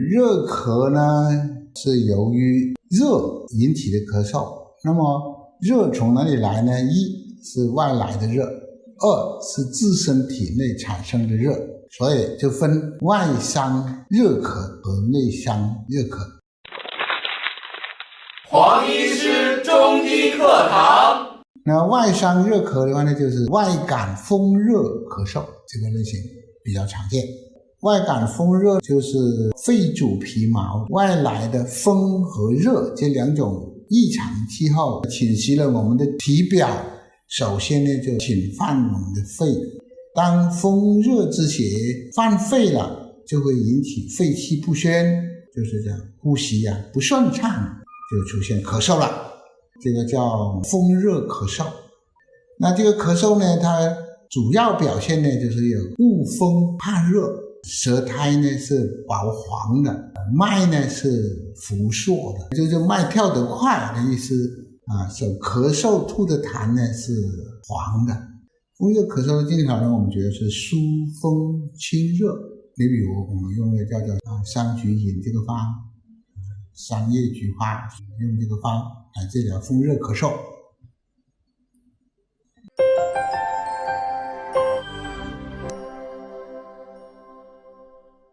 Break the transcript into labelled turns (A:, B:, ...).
A: 热咳呢是由于热引起的咳嗽。那么热从哪里来呢？一是外来的热，二是自身体内产生的热，所以就分外伤热咳和内伤热咳。
B: 黄医师中医课堂。
A: 那外伤热咳的话呢，就是外感风热咳嗽，这个类型比较常见。外感风热就是肺主皮毛，外来的风和热这两种异常气候侵袭了我们的体表，首先呢就侵犯我们的肺。当风热之邪犯肺了，就会引起肺气不宣，就是这样，呼吸不顺畅，就出现咳嗽了，这个叫风热咳嗽。那这个咳嗽呢，它主要表现呢就是有恶风怕热，舌苔呢是薄黄的，脉呢是浮硕的，就是脉跳得快的意思手咳嗽吐的痰呢是黄的。风热咳嗽的技巧呢，我们觉得是疏风清热。你比如我们用的叫做桑菊饮这个方，桑叶菊花用这个方来治疗风热咳嗽。